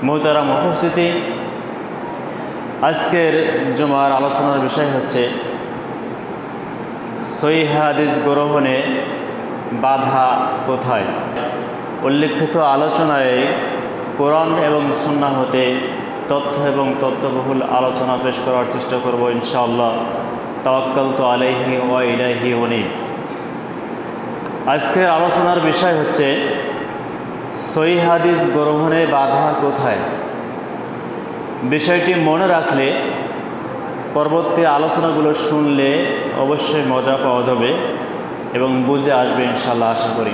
মোহতারাম উপস্থিতি, আজকের জুমার আলোচনার বিষয় হচ্ছে সহিহ হাদিস গ্রহণে বাধা কোথায়। উল্লেখিত আলোচনায় কোরআন এবং সুন্নাহ হতে তথ্য এবং তথ্যবহুল আলোচনা পেশ করার চেষ্টা করব ইনশাআল্লাহ। তাওয়াক্কালতু আলাইহি ওয়া ইলাইহি উনীব। আজকের আলোচনার বিষয় হচ্ছে সহিহ হাদিস গ্রহণে বাধা কোথায়। বিষয়টি মনে রাখলে পরবর্তী আলোচনাগুলো শুনলে অবশ্যই মজা পাওয়া যাবে এবং বুঝে আসবে ইনশাআল্লাহ, আশা করি।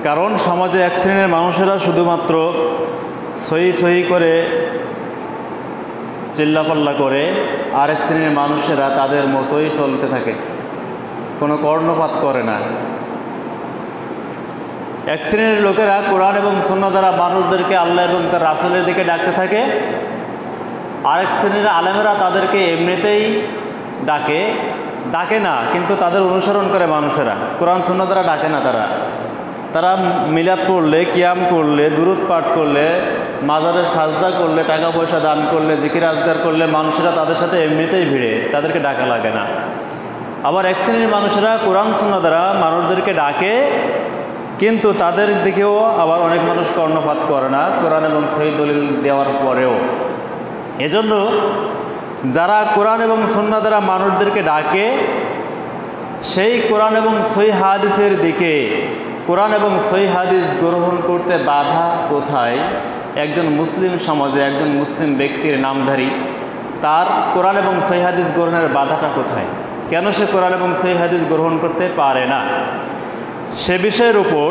কারণ সমাজে এক শ্রেণীর মানুষেরা শুধুমাত্র সহি করে চিল্লাপাল্লা করে, আরেক শ্রেণীর মানুষেরা তাদের মতোই চলতে থাকে, কোনো কর্ণপাত করে না। এক শ্রেণীর লোকেরা কোরআন এবং সুন্নাহ দ্বারা মানুষদেরকে আল্লাহ এবং তার রাসূলের দিকে ডাকতে থাকে, আরেক শ্রেণীর আলেমেরা তাদেরকে এমনিতেই ডাকে না, কিন্তু তাদের অনুসরণ করে মানুষেরা। কোরআন সুন্নাহ দ্বারা ডাকে না, তারা মিলাদ পড়লে, কিয়াম করলে, দুরূদ পাঠ করলে, মাজারে সাজদা করলে, টাকা পয়সা দান করলে, জিকির আজকার করলে মানুষেরা তাদের সাথে এমনিতেই ভিড়ে, তাদেরকে ডাকা লাগে না। আবার এক শ্রেণীর মানুষেরা কোরআন সুন্নাহ দ্বারা মানুষদেরকে ডাকে, কিন্তু তাদের দিকেও আবার অনেক মানুষ কর্ণপাত করে না কোরআন এবং সহিহ দলিল দেওয়ার পরেও। এজন্য যারা কোরআন এবং সুন্নাহ দ্বারা মানুষদেরকে ডাকে, সেই কোরআন এবং সহিহ হাদিসের দিকে, কোরআন এবং সহিহ হাদিস গ্রহণ করতে বাধা কোথায়। একজন মুসলিম সমাজে একজন মুসলিম ব্যক্তির নামধারী, তার কোরআন এবং সহিহ হাদিস গ্রহণের বাধাটা কোথায়, কেন সে কোরআন এবং সহিহ হাদিস গ্রহণ করতে পারে না, সে বিষয়ের উপর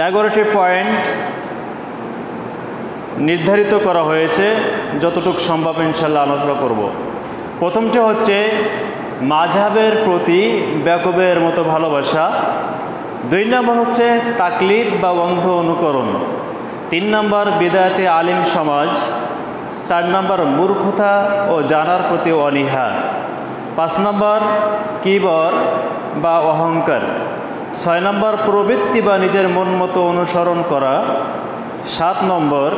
11টি পয়েন্ট নির্ধারিত করা হয়েছে। যতটুকু সম্ভব ইনশাআল্লাহ আলোচনা করব। প্রথমটি হচ্ছে মাযহাবের প্রতি ব্যাকুবের মতো ভালোবাসা। 2 নম্বর হচ্ছে তাকলিদ বা অন্ধ অনুকরণ। 3 নম্বর বিদায়াতে আলিম সমাজ। 4 নম্বর মূর্খতা ও জানার প্রতি অনীহা। 5 নম্বর কিবর বা অহংকার। 6 নম্বর প্রবৃত্তি বা নিজের মন মতো অনুসরণ করা। 7 নম্বর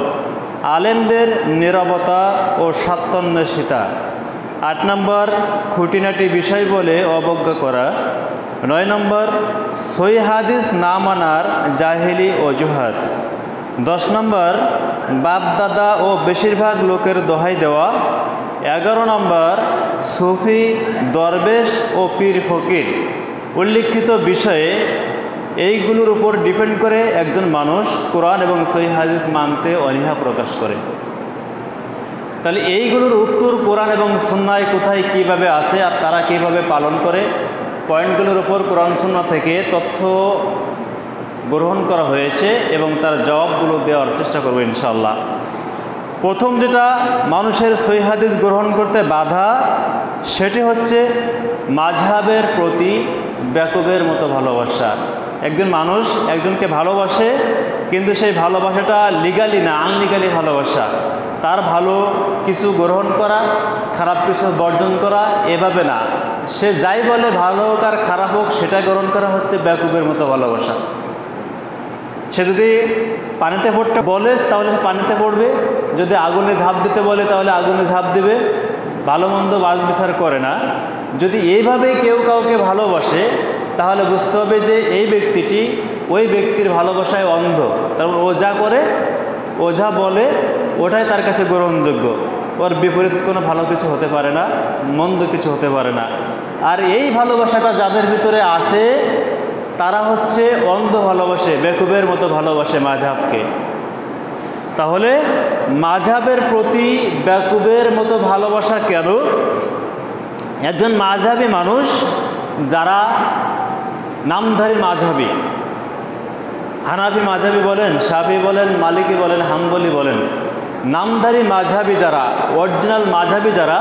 আলেমদের নীরবতা ও স্বার্থান্বেষিতা। 8 নম্বর খুঁটিনাটি বিষয় বলে অবজ্ঞা করা। 9 নম্বর সহিহ হাদিস না মানার জাহেলি অজুহাত। 10 নম্বর বাপদাদা ও বেশিরভাগ লোকের দোহাই দেওয়া। 11 নম্বর সুফি, দরবেশ ও পীর ফকির। উল্লিখিত বিষয়ে এইগুলোর উপর ডিপেন্ড করে একজন মানুষ কোরআন এবং সহিহ হাদিস মানতে অনীহা প্রকাশ করে। তাহলে এইগুলোর উত্তর কোরআন এবং সুন্নাহয় কোথায় কিভাবে আছে আর তারা কিভাবে পালন করে, পয়েন্টগুলোর উপর কোরআন সুন্নাহ থেকে তথ্য গ্রহণ করা হয়েছে এবং তার জবাবগুলো দেওয়ার চেষ্টা করব ইনশাআল্লাহ। প্রথম যেটা মানুষের সহিহ হাদিস গ্রহণ করতে বাধা, সেটি হচ্ছে মাযহাবের প্রতি ব্যাকুবের মতো ভালোবাসা। একজন মানুষ একজনকে ভালোবাসে, কিন্তু সেই ভালোবাসাটা লিগালি না, আনলিগালি ভালোবাসা। তার ভালো কিছু গ্রহণ করা, খারাপ কিছু বর্জন করা, এভাবে না। সে যাই বলে, ভালো হোক আর খারাপ হোক, সেটা গ্রহণ করা হচ্ছে ব্যাকুবের মতো ভালোবাসা। সে যদি পানিতে পড়তে বলে তাহলে সে পানিতে পড়বে, যদি আগুনে ঝাঁপ দিতে বলে তাহলে আগুনে ঝাঁপ দেবে, ভালো মন্দ বাছ বিচার করে না। যদি এইভাবে কেউ কাউকে ভালোবাসে, তাহলে বুঝতে হবে যে এই ব্যক্তিটি ওই ব্যক্তির ভালোবাসায় অন্ধ। তারপর ও যা করে, ও যা বলে, ওটাই তার কাছে গ্রহণযোগ্য। ওর বিপরীত কোনো ভালো কিছু হতে পারে না, মন্দ কিছু হতে পারে না। আর এই ভালোবাসাটা যাদের ভিতরে আছে, তারা হচ্ছে অন্ধ ভালোবাসে, বেকুবের মতো ভালোবাসে মাযহাবকে। তাহলে মাযহাবের প্রতি বেকুবের মতো ভালোবাসা কেন? একজন মাযহাবী মানুষ, যারা নামধারী মাযহাবী, হানাফি মাযহাবী বলেন, শাফি বলেন, মালিকি বলেন, হাম্বলি বলেন, নামধারী মাযহাবী যারা, অরিজিনাল মাযহাবী যারা,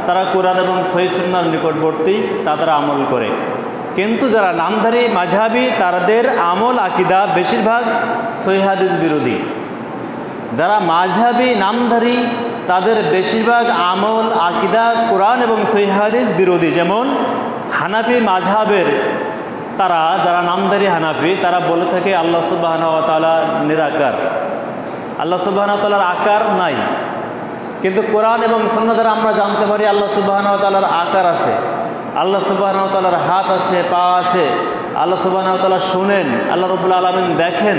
তারা কোরআন এবং সহিহ সুন্নাহর নিকটবর্তী, তারা আমল করে। কিন্তু যারা নামধারী মাযহাবী, তাদের আমল আকীদা বেশিরভাগ সহিহ হাদিস বিরোধী। যারা মাযহাবী নামধারী, তাদের বেশিরভাগ আমল আকীদা কোরআন এবং সহিহ হাদিস বিরোধী। যেমন হানাফি মাযহাবের তারা যারা নামধারী হানাফি তারা বলে থাকে আল্লাহ সুবহানাহু ওয়া তাআলা নিরাকার, আল্লাহ সুবহানাহু ওয়া তাআলার আকার নাই। কিন্তু কোরআন এবং সুন্নাহ দ্বারা আমরা জানতে পারি আল্লাহ সুবহানাহু ওয়া তাআলার আকার আছে, আল্লাহ সুবহানাহু ওয়া তাআলার হাত আছে, পা আছে, আল্লাহ সুবহানাহু ওয়া তাআলা শুনেন, আল্লাহ রাব্বুল আলামিন দেখেন।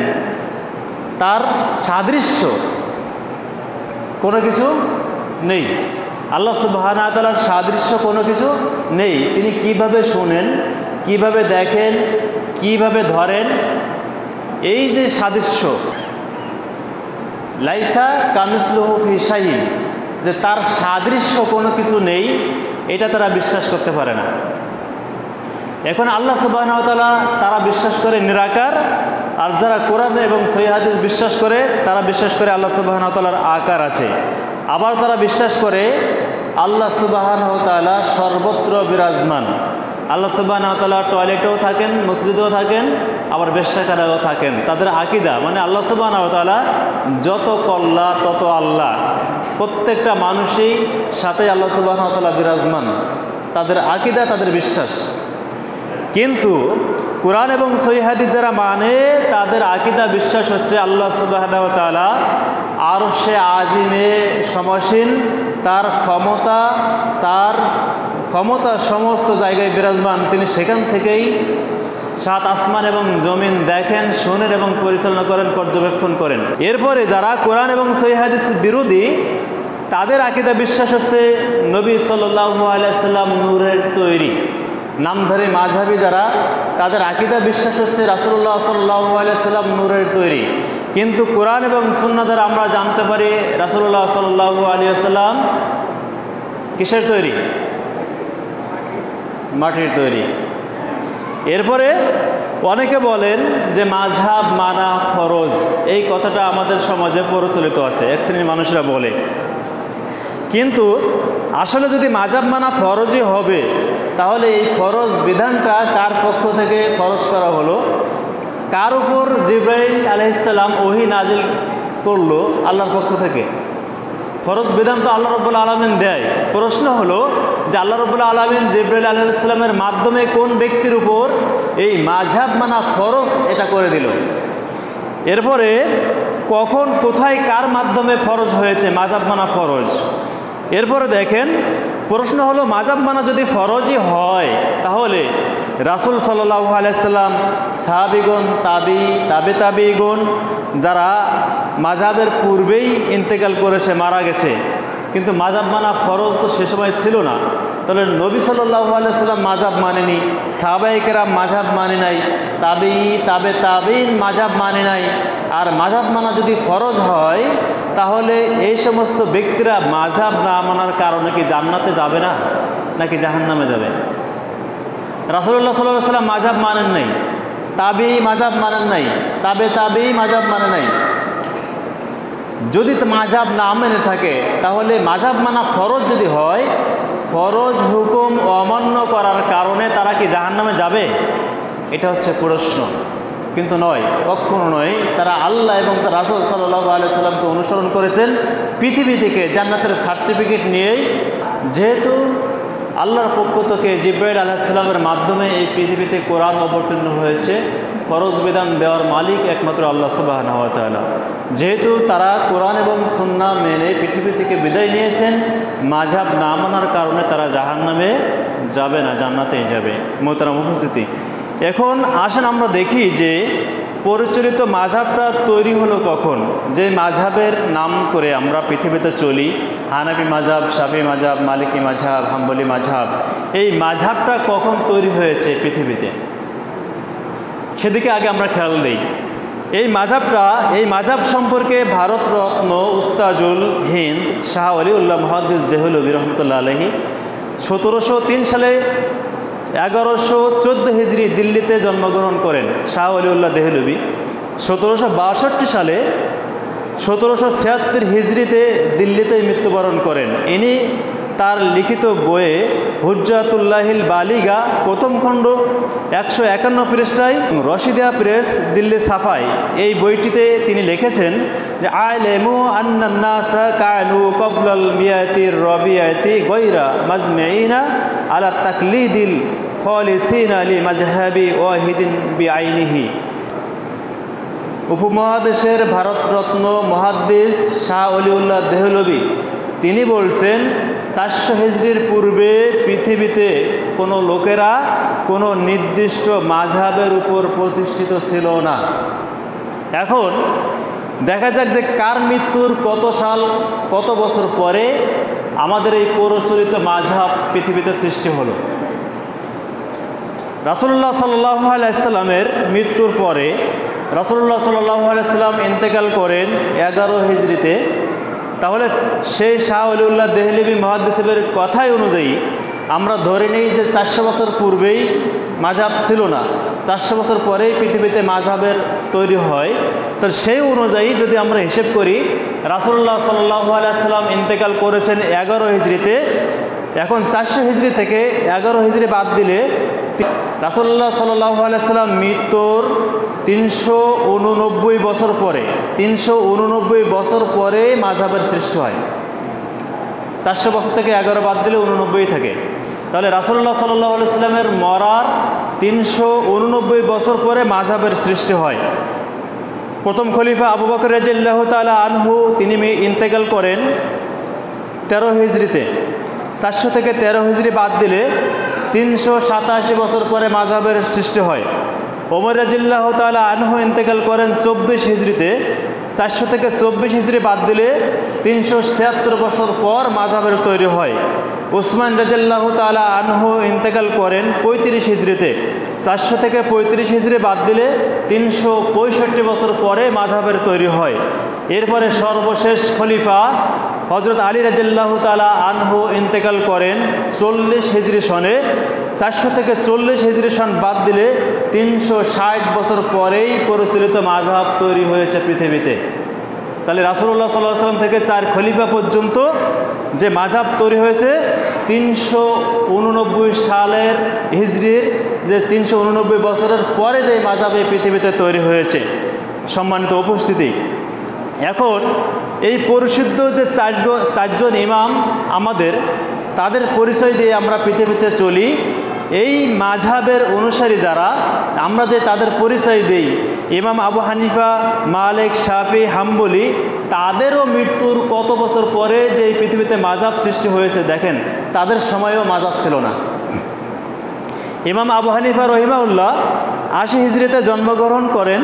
তার সাদৃশ্য কোনো কিছু নেই, আল্লাহ সুবহানাহু ওয়া তাআলার সাদৃশ্য কোনো কিছু নেই। তিনি কিভাবে শুনেন, কিভাবে দেখেন, কিভাবে ধরেন, এই যে সাদৃশ্য, লাইসা কামিসলুহু ফি শাইইন, যে তার সাদৃশ্য কোনো কিছু নেই, এটা তারা বিশ্বাস করতে পারে না। এখন আল্লাহ সুবহানাহু ওয়া তাআলা তারা বিশ্বাস করে নিরাকার, আর যারা কোরআন এবং সহিহ হাদিস বিশ্বাস করে তারা বিশ্বাস করে আল্লাহ সুবহানাহু ওয়া তাআলার আকার আছে। আবার তারা বিশ্বাস করে আল্লাহ সুবহানাহু ওয়া তাআলা সর্বত্র বিরাজমান। আল্লাহ সুবহানাহু ওয়া তাআলা টয়লেটেও থাকেন, মসজিদেও থাকেন, আবার বেশ্যাখানায়ও থাকেন। তাদের আকীদা মানে আল্লাহ সুবহানাহু ওয়া তাআলা যত কল্লা তত আল্লাহ, প্রত্যেকটা মানুষই সাথে আল্লাহ সুবহানাহু ওয়া তাআলা বিরাজমান, তাদের আকীদা, তাদের বিশ্বাস। কিন্তু কোরআন এবং সহিহ হাদিস যারা মানে তাদের আকীদা বিশ্বাস হচ্ছে আল্লাহ সুবহানাহু ওয়া তাআলা আরশে আজিমে সমাসীন, তার ক্ষমতা সমস্ত জায়গায় বিরাজমান। তিনি সেখান থেকেই সাত আসমান এবং জমিন দেখেন, শোনেন এবং পরিচালনা করেন, পর্যবেক্ষণ করেন। এরপরে যারা কোরআন এবং সহিহ হাদিস বিরোধী তাদের আকীদা বিশ্বাস হচ্ছে নবী সাল্লাল্লাহু আলাইহি ওয়াসাল্লাম নূরের তৈরি। নামধারী মাযহাবী যারা তাদের আকীদা বিশ্বাস হচ্ছে রাসূলুল্লাহ সাল্লাল্লাহু আলাইহি ওয়াসাল্লাম নূরের তৈরি। কিন্তু কোরআন এবং সুন্নাহ দ্বারা আমরা জানতে পারি রাসূলুল্লাহ সাল্লাল্লাহু আলাইহি ওয়াসাল্লাম কিসের তৈরি? মাটির তৈরি। এরপরে অনেকে বলেন যে মাযহাব মানা ফরজ, এই কথাটা আমাদের সমাজে প্রচলিত আছে, এক শ্রেণীর মানুষরা বলে। কিন্তু আসলে যদি মাযহাব মানা ফরজই হবে তাহলে এই ফরজ বিধানটা কার পক্ষ থেকে ফরজ করা হলো? কার উপর জিবরাইল আলাইহিস সালাম ওহী নাজিল করলো? আল্লাহর পক্ষ থেকে। ফরজ বিধান তো আল্লাহ রাব্বুল আলামিন দেয়। প্রশ্ন হলো যে আল্লাহ রাব্বুল আলামিন জিবরাইল আলাইহিস সালামের মাধ্যমে কোন ব্যক্তির উপর এই মাযহাব মানা ফরজ এটা করে দিল? এরপরে কখন, কোথায়, কার মাধ্যমে ফরজ হয়েছে মাযহাব মানা ফরজ? এরপরে দেখেন, প্রশ্ন হলো মাযহাব মানা যদি ফরজই হয় তাহলে রাসূল সাল্লাল্লাহু আলাইহি ওয়াসাল্লাম, সাহাবীগণ, তাবিঈগণ যারা মাযহাবের পূর্বেই ইন্তেকাল করেছে, মারা গেছে, কিন্তু মাযহাব মানা ফরজ তো সে সময় ছিল না। তাহলে নবী সাল্লাল্লাহু আলাইহি ওয়াসাল্লাম মাযহাব মানেনি, সাহাবায়ে কেরাম মাযহাব মানে নাই, তাবিঈন মাযহাব মানে নাই। আর মাযহাব মানা যদি ফরজ হয় তাহলে এই সমস্ত ব্যক্তিরা মাযহাব না মানার কারণে কি জান্নাতে যাবে না, নাকি জাহান্নামে যাবে? রাসূলুল্লাহ সাল্লাল্লাহু আলাইহি ওয়াসাল্লাম মাযহাব মানেন নাই, তাবিঈ মাযহাব মানেন নাই, তাবিঈ মাযহাব মানে নাই। যদি মাযহাব না মেনে থাকে তাহলে মাযহাব মানা ফরজ যদি হয়, ফরজ হুকুম অমান্য করার কারণে তারা কি জাহান্নামে যাবে? এটা হচ্ছে প্রশ্ন। কিন্তু নয়, কখনো নয়। তারা আল্লাহ এবং তার রাসূল সাল্লাল্লাহু আলাইহি ওয়াসাল্লামকে অনুসরণ করেছেন পৃথিবী থেকে জান্নাতের সার্টিফিকেট নিয়েই। যেহেতু আল্লাহর পক্ষ থেকে জিবরাইল আলাইহিস সালামের মাধ্যমে এই পৃথিবীতে কোরআন অবতীর্ণ হয়েছে, ফরজ বিধান দেওয়ার মালিক একমাত্র আল্লাহ সুবহানাহু ওয়া তাআলা। যেহেতু তারা কোরআন এবং সুন্নাহ মেনে পৃথিবী থেকে বিদায় নিয়েছেন, মাযহাব না মানার কারণে তারা জাহান্নামে যাবে না, জান্নাতেই যাবে। মোহতারাম উপস্থিতি, এখন আসেন আমরা দেখি যে পরিচালিত মাযহাবটা তৈরি হলো কখন। যে মাযহাবের নাম করে আমরা পৃথিবীতে চলি, হানাফি মাযহাব, শাফিঈ মাযহাব, মালিকি মাযহাব, হাম্বলি মাযহাব, এই মাযহাবটা কখন তৈরি হয়েছে পৃথিবীতে সেদিকে আগে আমরা খেয়াল দিই। এই মাযহাব সম্পর্কে ভারতরত্ন উস্তাজুল হিন্দ শাহ ওলিউল্লাহ মুহাদ্দিস দেহলভী রহমতুল্লাহ আলাইহি 1703 সালে 1114 হিজরি দিল্লিতে জন্মগ্রহণ করেন। শাহ ওলিউল্লাহ দেহলভী 1762 সালে 1776 হিজরিতে দিল্লিতে মৃত্যুবরণ করেন। ইনি তার লিখিত বইয়ে হুজ্জাতুল্লাহিল বালিগা প্রথম খণ্ড 151 পৃষ্ঠায়, রশিদিয়া প্রেস, দিল্লি ছাপায়, এই বইটিতে তিনি লিখেছেন যে আ'লামু আন্নান নাসা কানু ক্বাবলাল মিয়াতির রাবিয়াতি গায়রা মাজমাইনা আলা তাকলিদিল খালিসিনা লিমাযহাবি ওয়াহিদিন বিআইনিহি। উপমহাদেশের ভারতরত্ন মুহাদ্দিস শাহ ওলিউল্লাহ দেহলভী তিনি বলছেন 400 হিজরির পূর্বে পৃথিবীতে কোনো লোকেরা কোনো নির্দিষ্ট মাযহাবের উপর প্রতিষ্ঠিত ছিল না। এখন দেখা যাক যে কার মৃত্যুর কত সাল কত বছর পরে আমাদের এই প্রচলিত মাযহাব পৃথিবীতে সৃষ্টি হলো। রাসূলুল্লাহ সাল্লাল্লাহু আলাইহি সাল্লামের মৃত্যুর পরে রাসূলুল্লাহ সাল্লাল্লাহু আলাইহি সাল্লাম ইন্তেকাল করেন 11 হিজরিতে। তাহলে সেই শাহ ওলিউল্লাহ দেহলভী মুহাদ্দিসের কথাই অনুযায়ী আমরা ধরে নিই যে 400 বছর পূর্বেই মাযহাব ছিল না, 400 বছর পরেই পৃথিবীতে মাযহাবের তৈরি হয়। তো সেই অনুযায়ী যদি আমরা হিসেব করি রাসূলুল্লাহ সাল্লাল্লাহু আলাইহি সাল্লাম ইন্তেকাল করেছেন 11 হিজরিতে। এখন 400 হিজরি থেকে 11 হিজরি বাদ দিলে রাসূলুল্লাহ সাল্লাল্লাহু আলাইহি সাল্লাম মৃত্যুর 389 বছর পরে 389 বছর পরে মাযহাবের সৃষ্টি হয়। 400 বছর থেকে 11 বাদ দিলে 89 থাকে। তাহলে রাসূলুল্লাহ সাল্লাল্লাহু আলাইহি সাল্লামের মরার 389 বছর পরে মাযহাবের সৃষ্টি হয়। প্রথম খলিফা আবু বকর রাদিয়াল্লাহু তাআলা আনহু তিনি ইন্তেকাল করেন 13 হিজরিতে। 400 থেকে 13 হিজরি বাদ দিলে 387 বছর পরে মাযহাবের সৃষ্টি হয়। ওমর রাদিয়াল্লাহু তাআলা আনহু ইন্তেকাল করেন 24 হিজরিতে। 400 থেকে 24 হিজরি বাদ দিলে 376 বছর পর মাযহাবের তৈরি হয়। উসমান রাদিয়াল্লাহু তাআলা আনহু ইন্তেকাল করেন 35 হিজরিতে। 400 থেকে 35 হিজরি বাদ দিলে 365 বছর পরে মাযহাবের তৈরি হয়। এরপরে সর্বশেষ খলিফা হযরত আলী রাদিয়াল্লাহু তাআলা আনহু ইন্তেকাল করেন 40 হিজরি সনে। 400 থেকে 40 হিজরি সন বাদ দিলে 360 বছর পরেই প্রচলিত মাযহাব তৈরি হয়েছে পৃথিবীতে। তাহলে রাসূলুল্লাহ সাল্লাল্লাহু আলাইহি ওয়াসাল্লাম থেকে 4 খলিফা পর্যন্ত যে মাযহাব তৈরি হয়েছে 389 সালের হিজরির যে 389 বছরের পরে যে মাযহাব এই পৃথিবীতে তৈরি হয়েছে। সম্মানিত উপস্থিতি, এখন এই পরিশুদ্ধ যে চারজন ইমাম আমাদের, তাদের পরিচয় দিয়ে আমরা পৃথিবীতে চলি। এই মাযহাবের অনুসারী যারা আমরা যে তাদের পরিচয় দেই, ইমাম আবু হানিফা, মালিক, শাফি, হাম্বলি, তাদেরও মৃত্যুর কত বছর পরে যে এই পৃথিবীতে মাযহাব সৃষ্টি হয়েছে দেখেন, তাদের সময়ও মাযহাব ছিল না। ইমাম আবু হানিফা রহিমাহুল্লাহ 80 হিজরিতে জন্মগ্রহণ করেন,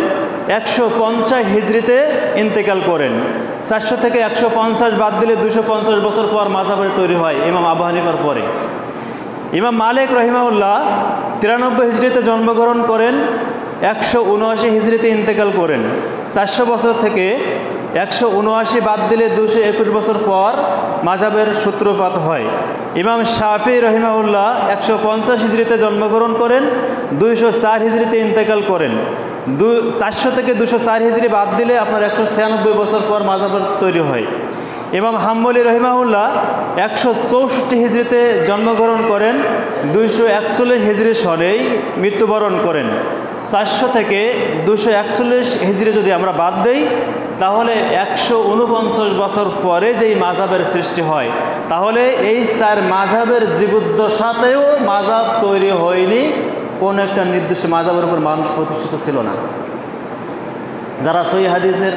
150 হিজরিতে ইন্তেকাল করেন। 400 থেকে 150 বাদ দিলে 250 বছর পর মাযহাবের তৈরি হয় ইমাম আবু হানিফার পরে। ইমাম মালিক রহিমাহুল্লাহ 93 হিজরিতে জন্মগ্রহণ করেন, 179 হিজরিতে ইন্তেকাল করেন। 400 বছর থেকে 179 বাদ দিলে 221 বছর পর মাযহাবের সূত্রপাত হয়। ইমাম শাফি রহিমাহুল্লাহ 150 হিজরিতে জন্মগ্রহণ করেন, 204 হিজরিতে ইন্তেকাল করেন। 400 থেকে 204 হিজরি বাদ দিলে আপনার 196 বছর পর মাযহাবের তৈরি হয়। ইমাম হাম্বলি রহিমাহুল্লাহ 164 হিজরিতে জন্মগ্রহণ করেন, 241 হিজরি সনেই মৃত্যুবরণ করেন। 400 থেকে 241 হিজরি যদি আমরা বাদ দেই তাহলে 149 বছর পরে যেই মাযহাবের সৃষ্টি হয়। তাহলে এই 4 মাযহাবের জীবদ্দশাতেও মাযহাব তৈরি হয়নি, কোন একটা নির্দিষ্ট মাযহাবের উপর মানুষ প্রতিষ্ঠিত ছিল না। যারা সহিহ হাদিসের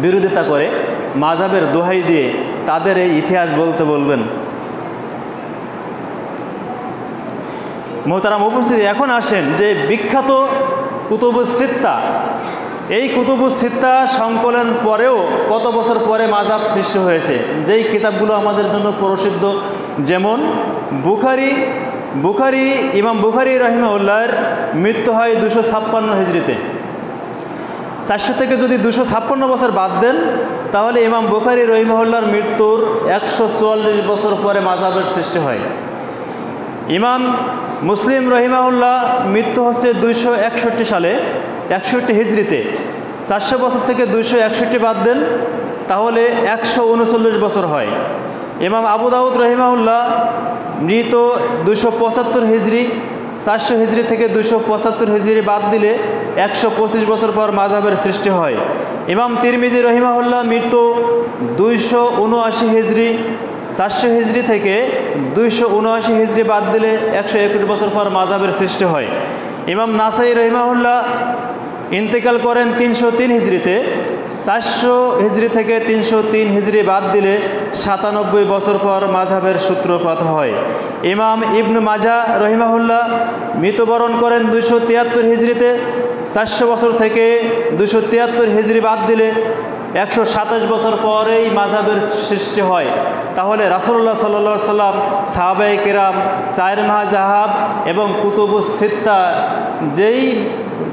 বিরোধিতা করে, মাযহাবের দোহাই দিয়ে তাদের এই ইতিহাস বলতে বলবেন। মোহতারাম উপস্থিতি, এখন আসেন যে বিখ্যাত কুতুবুস সিত্তা, এই কুতুবুস সিত্তা সংকলন পরেও কত বছর পরে মাযহাব সৃষ্টি হয়েছে, যেই কিতাবগুলো আমাদের জন্য প্রসিদ্ধ। যেমন বুখারী, ইমাম বুখারী রহিমাহুল্লাহর মৃত্যু হয় 256 হিজরিতে। 400 থেকে যদি 256 বছর বাদ দেন তাহলে ইমাম বুখারী রহিমাহুল্লাহর মৃত্যুর 144 বছর পরে মাযহাবের সৃষ্টি হয়। ইমাম মুসলিম রহিমাহুল্লাহ মৃত্যু হচ্ছে 261 সালে, 61 হিজরিতে। 400 বছর থেকে 261 বাদ দেন তাহলে 139 বছর হয়। ইমাম আবু দাউদ রহিমাহুল্লাহ মৃত 275 হিজরি। 400 হিজরি থেকে 275 হিজরি বাদ দিলে 125 বছর পর মাযহাবের সৃষ্টি হয়। ইমাম তিরমিজি রহিমাহুল্লাহ মৃত্যু 279 হিজরি। 400 হিজরি থেকে 279 হিজরি বাদ দিলে 121 বছর পর মাযহাবের সৃষ্টি হয়। ইমাম নাসাই রহিমাহুল্লাহ ইন্তেকাল করেন 303 হিজরিতে। 400 হিজরি থেকে 303 হিজরি বাদ দিলে 97 বছর পর মাযহাবের সূত্রপাত হয়। ইমাম ইবনে মাজাহ রহিমাহুল্লাহ মৃত্যুবরণ করেন 273 হিজরিতে। 400 বছর থেকে 273 হিজরি বাদ দিলে 127 বছর পরেই মাযহাবের সৃষ্টি হয়। তাহলে রাসূলুল্লাহ সাল্লাল্লাহু আলাইহি সাল্লাম, সাহাবায়ে কেরাম, চার মাযহাব এবং কুতুবুস সিত্তা যেই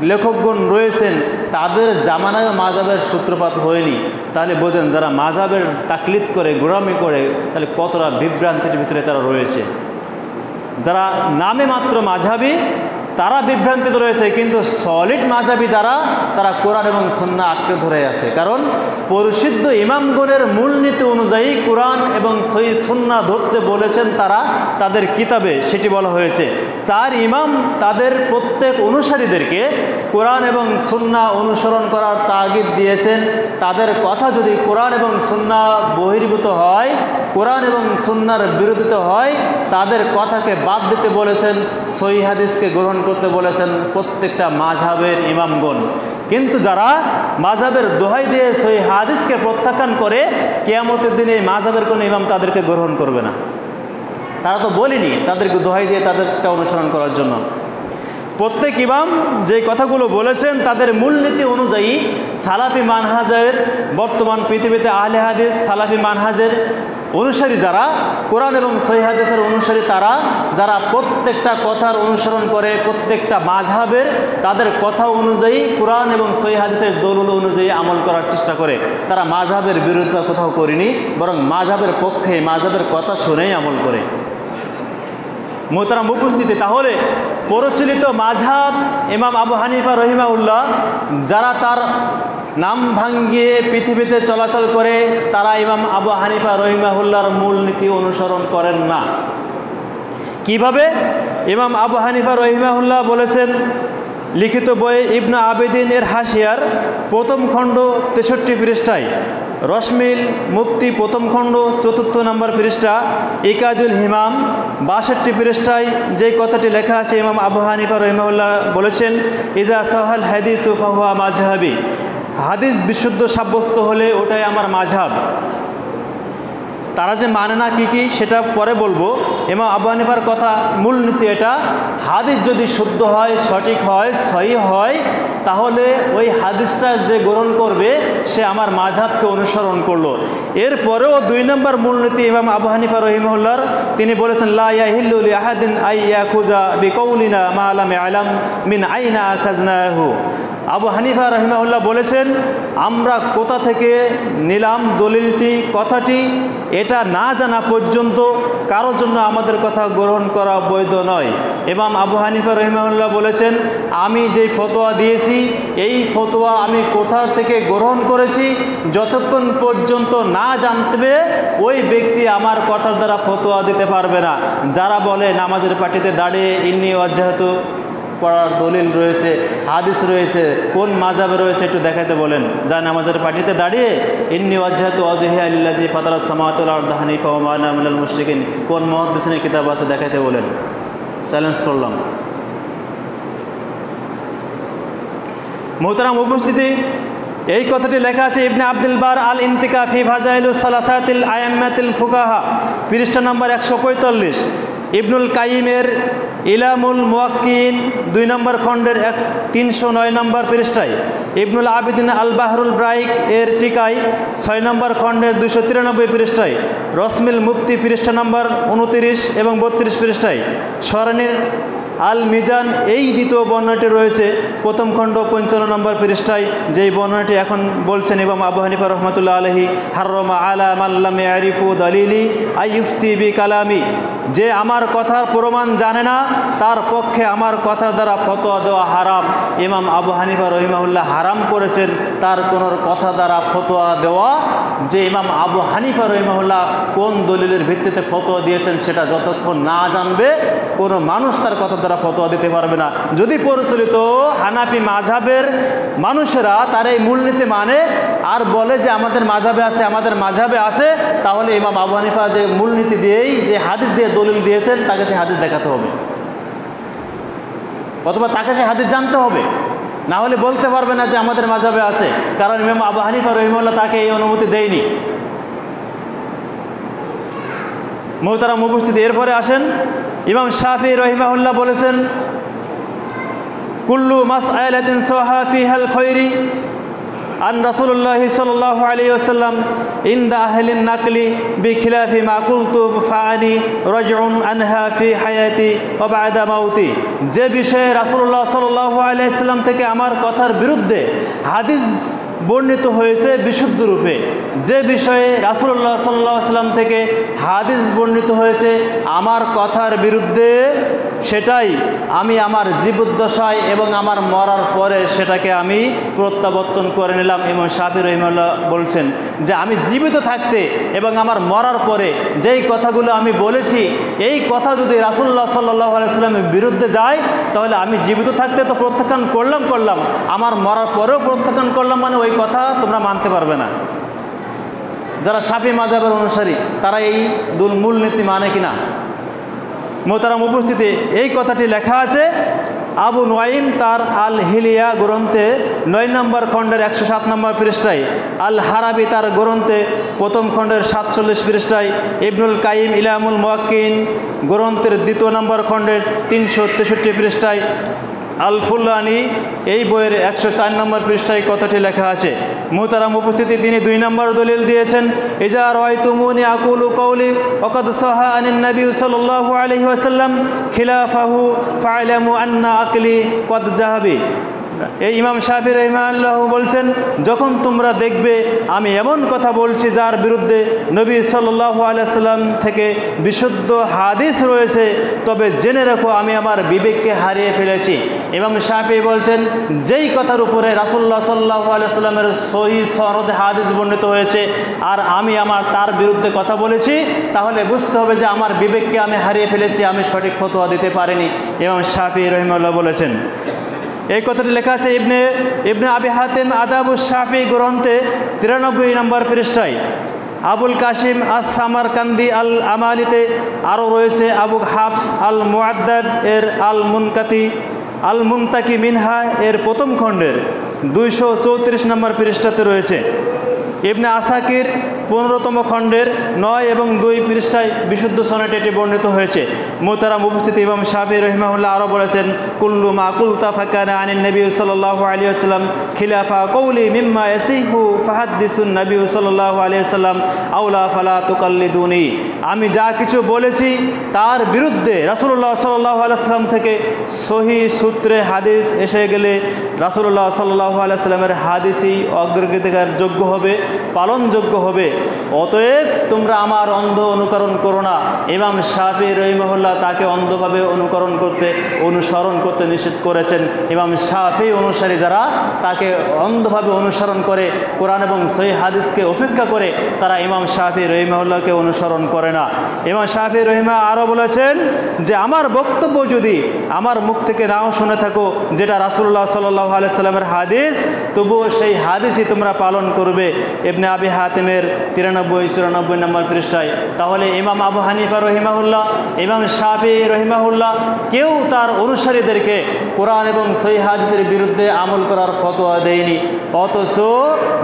লেখকগণ রয়েছেন তাদের জামানায় মাযহাবের সূত্রপাত হয়নি। তাহলে বোঝেন যারা মাযহাবের তাকলিদ করে, গোলামি করে, তাহলে কতটা বিভ্রান্তির ভিতরে তারা রয়েছে। যারা নামে মাত্র মাযহাবী তারা বিভ্রান্তিতে রয়েছে, কিন্তু সলিড মাযহাবী যারা, তারা কোরআন এবং সুন্নাহ আঁকড়ে ধরে আছে। কারণ পরিশুদ্ধ ইমামগণের মূলনীতি অনুযায়ী কোরআন এবং সহিহ সুন্নাহ ধরতে বলেছেন তারা তাদের কিতাবে, সেটি বলা হয়েছে। 4 ইমাম তাদের প্রত্যেক অনুসারীদেরকে কোরআন এবং সুন্নাহ অনুসরণ করার তাগিদ দিয়েছেন। তাদের কথা যদি কোরআন এবং সুন্নাহ বহির্ভূত হয়, কোরআন এবং সুন্নাহর বিরোধিতা হয়, তাদের কথাকে বাদ দিতে বলেছেন, সহিহ হাদিসকে গ্রহণ করতে বলেছেন প্রত্যেকটা মাযহাবের ইমামগণ। কিন্তু যারা মাযহাবের দোহাই দিয়ে সহিহ হাদিসকে প্রত্যাখ্যান করে, কিয়ামতের দিনে এই মাযহাবের কোনো ইমাম তাদেরকে গ্রহণ করবে না। তারা তো বলেনি তাদেরকে দোহাই দিয়ে তাদেরটা অনুসরণ করার জন্য। প্রত্যেক ইমাম যে কথাগুলো বলেছেন তাদের মূলনীতি অনুযায়ী সালাফি মানহাজের, বর্তমান পৃথিবীতে আহলে হাদিস সালাফি মানহাজের অনুসারী যারা, কোরআন এবং সহিহ হাদিসের অনুসারী তারা, যারা প্রত্যেকটা কথার অনুসরণ করে, প্রত্যেকটা মাযহাবের তাদের কথা অনুযায়ী কোরআন এবং সহিহ হাদিসের দলিল অনুযায়ী আমল করার চেষ্টা করে, তারা মাযহাবের বিরোধিতা কোথাও করেনি, বরং মাযহাবের পক্ষে, মাযহাবের কথা শুনেই আমল করে। মোহতারাম উপস্থিতি, তাহলে প্রচলিত মাযহাব ইমাম আবু হানিফা রহিমাহুল্লাহ, যারা তার নাম ভাঙ্গিয়ে পৃথিবীতে চলাচল করে, তারা ইমাম আবু হানিফা রহিমাহুল্লাহর মূলনীতি অনুসরণ করেন না। কিভাবে? ইমাম আবু হানিফা রহিমাহুল্লাহ বলেছেন লিখিত বইয়ে ইবনে আবিদিন এর হাসিয়ার প্রথম খণ্ড 63 পৃষ্ঠায়, রশমিল মুফতি প্রথম খণ্ড 4 নম্বর পৃষ্ঠা, ইকাজুল হিমাম 62 পৃষ্ঠায় যে কথাটি লেখা আছে, ইমাম আবু হানিফা রহিমাহুল্লাহ বলেছেন, ইজা সাহাল হাদিসু ফাহুয়া মাযহাবি, হাদিস বিশুদ্ধ সাব্যস্ত হলে ওটাই আমার মাযহাব। তারা যে মানে না কি কি সেটা পরে বলবো। ইমাম আবু হানিফার কথা মূলনীতি এটা, হাদিস যদি শুদ্ধ হয়, সঠিক হয়, সহিহ হয়, তাহলে ওই হাদিসটা যে গ্রহণ করবে সে আমার মাযহাবকে অনুসরণ করলো। এরপরেও 2 নম্বর মূলনীতি ইমাম আবু হানিফা রহিমাহুল্লাহর, তিনি বলেছেন লা ইয়াহিল্লু লি আহাদিন আই ইয়াখুযা বিকাউলিনা মা লাম ইয়ালাম মিন আইনা আখাযনাহু। আবু হানিফা রহিমাহুল্লাহ বলেছেন, আমরা কোথা থেকে নিলাম দলিলটি, কথাটি, এটা না জানা পর্যন্ত কারোর জন্য আমাদের কথা গ্রহণ করা বৈধ নয়। ইমাম আবু হানিফা রহিমাহুল্লাহ বলেছেন, আমি যেই ফতোয়া দিয়েছি এই ফতোয়া আমি কোথা থেকে গ্রহণ করেছি, যতক্ষণ পর্যন্ত না জানবে ওই ব্যক্তি আমার কথার দ্বারা ফতোয়া দিতে পারবে না। যারা বলে নামাজের পাটিতে দাঁড়িয়ে ইন্নী ওয়াজ্জাহতু পড়ার দলিল রয়েছে, হাদিস রয়েছে, কোন মাযহাবে রয়েছে একটু দেখাতে বলেন। যা নামাজের পাটিতে দাঁড়িয়ে ইন্নী ওয়াজ্জাহতু ওয়াজহিয়া লিল্লাযী ফাতারাস সামাওয়াতি ওয়াল আরদা হানিফা ওয়া মা আনা মিনাল মুশরিকিন, কোন মুহাদ্দিসের কিতাব আছে দেখাতে বলেন। চ্যালেঞ্জ করলাম। মোহতারাম উপস্থিতি, এই কথাটি লেখা আছে ইবনে আব্দুল বার আল ইন্তিকা ফি ফাযাইলুস সালাসাতিল আইম্মাতিল ফুকাহা, পৃষ্ঠা নম্বর 145, ইবনুল কাইমের ইলামুল মুওয়াক্কিন 2 নম্বর খণ্ডের 309 নম্বর পৃষ্ঠায়, ইবনুল আবিদিন আল বাহরুল ব্রাইক এর টিকায় 6 নম্বর খণ্ডের 293 পৃষ্ঠায়, রসমিল মুফতি পৃষ্ঠা নম্বর 29 এবং 32 পৃষ্ঠায়, সরানির আল মিজান এই দ্বিতীয় বর্ণনাটি রয়েছে প্রথম খণ্ড 55 নম্বর পৃষ্ঠায়, যেই বর্ণনাটি এখন বলছেন ইমাম আবু হানিফা রহমাতুল্লাহ আলাইহি, হাররামা আলা মান লাম ইয়ারিফু দালিলি আই ইফতি বি কালামি, যে আমার কথার প্রমাণ জানে না তার পক্ষে আমার কথার দ্বারা ফতোয়া দেওয়া হারাম। ইমাম আবু হানিফা রহিমাহুল্লাহ হারাম করেছেন তার কোনো কথা দ্বারা ফতোয়া দেওয়া। যে ইমাম আবু হানিফা রহিমাহুল্লাহ কোন দলিলের ভিত্তিতে ফতোয়া দিয়েছেন সেটা যতক্ষণ না জানবে কোনো মানুষ তার কথা দ্বারা তারা ফতোয়া দিতে পারবে না। যদি প্রচলিত হানাফি মাযহাবের মানুষেরা তার এই মূলনীতি মানে আর বলে যে আমাদের মাযহাবে আছে, আমাদের মাযহাবে আছে, তাহলে ইমাম আবু হানিফা যে মূলনীতি দিয়েই যে হাদিস দিয়ে দলিল দিয়েছেন তাকে সে হাদিস দেখাতে হবে, অথবা তাকে সে হাদিস জানতে হবে, না হলে বলতে পারবে না যে আমাদের মাযহাবে আছে, কারণ ইমাম আবু হানিফা রহিমাহুল্লাহ তাকে এই অনুমতি দেয়নি। মুহতারাম উপস্থিতি, এরপরে আসেন ইমাম শাফিঈ রহিমাহুল্লাহ বলেছেন কুল্লু মাসআলাতিন সাহা ফিহাল খায়রি আন রাসূলুল্লাহি সাল্লাল্লাহু আলাইহি ওয়াসাল্লাম ইনদা আহলিন নাকলি বিখিলাফি মা কুলতু ফাআনি রাজউন আনহা ফি হায়াতি ওয়া বা'দা মাউতি। যে বিষয়ে রাসূলুল্লাহ সাল্লাল্লাহু আলাইহি ওয়াসাল্লাম থেকে আমার কথার বিরুদ্ধে হাদিস বর্ণিত হয়েছে বিশুদ্ধ রূপে, যে বিষয়ে রাসূলুল্লাহ সাল্লাল্লাহু আলাইহি ওয়াসাল্লাম থেকে হাদিস বর্ণিত হয়েছে আমার কথার বিরুদ্ধে, সেটাই আমি আমার জীবদ্দশায় এবং আমার মরার পরে সেটাকে আমি প্রত্যাবর্তন করে নিলাম। ইমাম শাফিঈ রাহিমাহুল্লাহ বলছেন যে আমি জীবিত থাকতে এবং আমার মরার পরে যেই কথাগুলো আমি বলেছি, এই কথা যদি রাসূলুল্লাহ সাল্লাল্লাহু আলাইহি ওয়াসাল্লামের বিরুদ্ধে যায়, তাহলে আমি জীবিত থাকতে তো প্রত্যাখ্যান করলাম, আমার মরার পরেও প্রত্যাখ্যান করলাম, মানে ওই কথা তোমরা মানতে পারবে না। যারা শাফিঈ মাযহাবের অনুসারী তারা এই মূলনীতি মানে কিনা? মোহতারাম উপস্থিতি, এই কথাটি লেখা আছে আবু নুআইম তার আল হিলিয়া গ্রন্থে 9 নম্বর খণ্ডের 107 নম্বর পৃষ্ঠায়, আল হারাবি তার গ্রন্থে প্রথম খণ্ডের 47 পৃষ্ঠায়, ইবনুল কাইয়িম ইলামুল মুওয়াক্কিন গ্রন্থের 2 নম্বর খণ্ডের 363 পৃষ্ঠায়, আল ফুল্লানি এই বইয়ের 104 নম্বর পৃষ্ঠায় কথাটি লেখা আছে। মুহতারাম উপস্থিতি, তিনি 2 নম্বর দলিল দিয়েছেন ইজা রাআইতুমুনি আকুলু কওলি ওয়াকাদ সাহা আনিন নবী সাল্লাল্লাহু আলাইহি ওয়াসাল্লাম খিলাফাহু ফা'লামু আন্না আকলি কদ যাহাবি। এই ইমাম শাফিঈ রাহিমাহুল্লাহ বলছেন, যখন তোমরা দেখবে আমি এমন কথা বলছি যার বিরুদ্ধে নবী সাল্লাল্লাহু আলাইহি ওয়াসাল্লাম থেকে বিশুদ্ধ হাদিস রয়েছে, তবে জেনে রাখো আমি আমার বিবেককে হারিয়ে ফেলেছি। ইমাম শাফিঈ বলছেন, যেই কথার উপরে রাসূলুল্লাহ সাল্লাল্লাহু আলাইহি ওয়াসাল্লামের সহিহ সনদে হাদিস বর্ণিত হয়েছে আর আমি তার বিরুদ্ধে কথা বলেছি, তাহলে বুঝতে হবে যে আমার বিবেককে আমি হারিয়ে ফেলেছি, আমি সঠিক ফতোয়া দিতে পারিনি। ইমাম শাফিঈ রাহিমাহুল্লাহ বলেছেন। এই কথাটি লেখা আছে ইবনে আবি হাতিম আদাবুশ শাফিঈ গ্রন্থে 93 নম্বর পৃষ্ঠায়, আবুল কাসিম আস সামারকান্দি আল আমালিতে আরও রয়েছে আবু হাফস আল মুআদ্দাদ এর আল মুনতাকি মিনহা এর প্রথম খণ্ডের 234 নম্বর পৃষ্ঠাতে রয়েছে, ইবনে আসাকির 15তম খণ্ডের 9 এবং 2 পৃষ্ঠায় বিশুদ্ধ সনদে এটি বর্ণিত হয়েছে। মুহতারাম উপস্থিতি, ইমাম শাফিঈ রাহিমাহুল্লাহ আরও বলেছেন কুল্লু মা কুলতা ফাকানা আনিন নবী সাল্লাল্লাহু আলাইহি ওয়াসাল্লাম খিলাফা কওলি মিম্মা ইয়াসিহু ফাহাদ্দিসুন নবী সাল্লাল্লাহু আলাইহি ওয়াসাল্লাম আওলা ফালা তুকাল্লিদুনি। আমি যা কিছু বলেছি তার বিরুদ্ধে রাসূলুল্লাহ সাল্লাল্লাহু আলাইহি ওয়াসাল্লাম থেকে সহিহ সূত্রে হাদিস এসে গেলে রাসূলুল্লাহ সাল্লাল্লাহু আলাইহি ওয়াসাল্লামের হাদিসই অগ্রাধিকার যোগ্য হবে, পালনযোগ্য হবে। অতএব তোমরা আমার অন্ধ অনুকরণ করো না। ইমাম শাফিঈ রাহিমাহুল্লাহ তাকে অন্ধভাবে অনুসরণ করতে নিষেধ করেছেন। ইমাম শাফিঈ অনুসারী যারা তাকে অন্ধভাবে অনুসরণ করে, কোরআন এবং সহিহ হাদিসকে উপেক্ষা করে, তারা ইমাম শাফিঈ রাহিমাহুল্লাহকে অনুসরণ করে না। ইমাম শাফিঈ রাহিমাহুল্লাহ আরও বলেছেন যে আমার বক্তব্য যদি আমার মুখ থেকে নাও শুনে থাকো যেটা রাসূলুল্লাহ সাল্লাল্লাহু আলাইহি ওয়াসাল্লামের হাদিস, তবুও সেই হাদিসই তোমরা পালন করবে। ইবনে আবি হাতিমের 93-94 নম্বর পৃষ্ঠায়। তাহলে ইমাম আবু হানিফা রহিমাহুল্লাহ, ইমাম শাফিঈ রহিমাহুল্লাহ কেউ তার অনুসারীদেরকে কোরআন এবং সহিহ হাদিসের বিরুদ্ধে আমল করার ফতোয়া দেয়নি। অথচ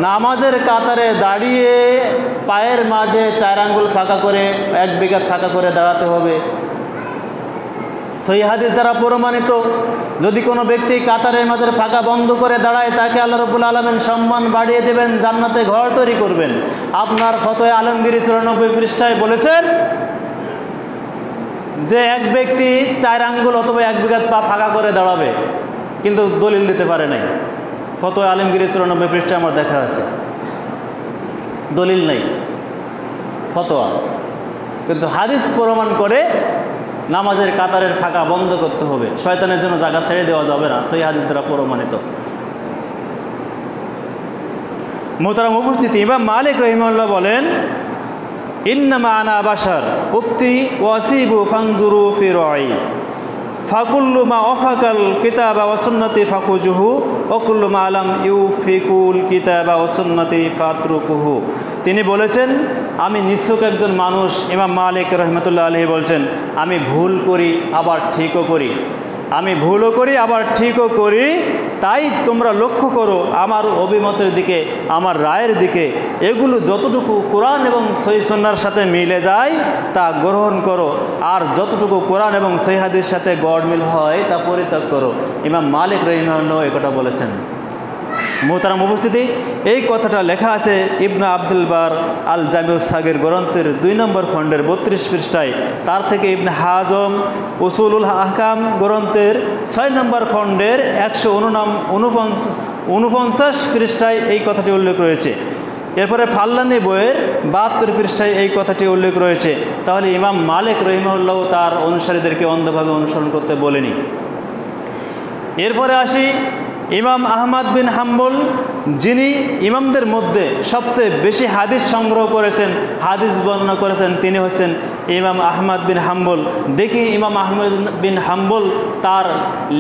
নামাজের কাতারে দাঁড়িয়ে পায়ের মাঝে 4 আঙ্গুল ফাঁকা করে 1 বিঘা ফাঁকা করে দাঁড়াতে হবে, সহিহ হাদিস দ্বারা প্রমাণিত। যদি কোনো ব্যক্তি কাতারের মাঝে ফাঁকা বন্ধ করে দাঁড়ায়, তাকে আল্লাহ রাব্বুল আলামিন সম্মান বাড়িয়ে দেবেন, জান্নাতে ঘর তৈরি করবেন। আপনার ফতোয়া আলমগীরি 94 পৃষ্ঠায় বলেছেন যে এক ব্যক্তি 4 আঙ্গুল অথবা 1 বিঘা পা ফাঁকা করে দাঁড়াবে, কিন্তু দলিল দিতে পারে নাই। ফতোয়া আলমগীরি 94 পৃষ্ঠায় আমার দেখা আছে, দলিল নাই, ফতোয়া। কিন্তু হাদিস প্রমাণ করে নামাজের কাতারের ফাঁকা বন্ধ করতে হবে, শয়তানের জন্য জায়গা ছেড়ে দেওয়া যাবে না, সেই হাদিস দ্বারা প্রমাণিত। মুহতারাম উপস্থিতি, ইমাম মালিক রাহিমাহুল্লাহ বলেন ইন্নামা আনা বাশার উক্তি ওয়াসিবু ফানজুরু ফি রাই ফাকুল্লু মা ওয়াফাকাল কিতাবা ওয়া সুন্নতি ফাকুজুহু ওয়া কুল্লু মা লাম ইউফিকুল কিতাবা ওয়া সুন্নতি ফাতরুকুহু। তিনি বলেছেন, আমি নিছক একজন মানুষ। ইমাম মালিক রহমতুল্লাহ আলাইহি বলছেন, আমি ভুল করি আবার ঠিকও করি, আমি ভুলও করি আবার ঠিকও করি। তাই তোমরা লক্ষ্য করো আমার অভিমতের দিকে, আমার রায়ের দিকে। এগুলো যতটুকু কোরআন এবং সহিহ সুন্নাহর সাথে মিলে যায় তা গ্রহণ করো, আর যতটুকু কোরআন এবং সহিহ হাদিসের সাথে গড়মিল হয় তা পরিত্যাগ করো। ইমাম মালিক রাহিমাহুল্লাহ এই কথা বলেছেন। মোহতারাম উপস্থিতি, এই কথাটা লেখা আছে ইবনে আব্দুল বার আল জামিউস সাগীর গ্রন্থের ২ নম্বর খণ্ডের ৩২ পৃষ্ঠায়। তার থেকে ইবনে হাজম উসুলুল আহকাম গ্রন্থের ৬ নম্বর খণ্ডের ১৪৯ পৃষ্ঠায় এই কথাটি উল্লেখ রয়েছে। এরপরে ফাল্লানি বইয়ের ৭২ পৃষ্ঠায় এই কথাটি উল্লেখ রয়েছে। তাহলে ইমাম মালিক রহিমাহুল্লাহ তার অনুসারীদেরকে অন্ধভাবে অনুসরণ করতে বলেনি। এরপরে আসি ইমাম আহমদ বিন হাম্বল, যিনি ইমামদের মধ্যে সবচেয়ে বেশি হাদিস সংগ্রহ করেছেন, হাদিস বর্ণনা করেছেন, তিনি হচ্ছেন ইমাম আহমদ বিন হাম্বল। দেখি ইমাম আহমদ বিন হাম্বল তার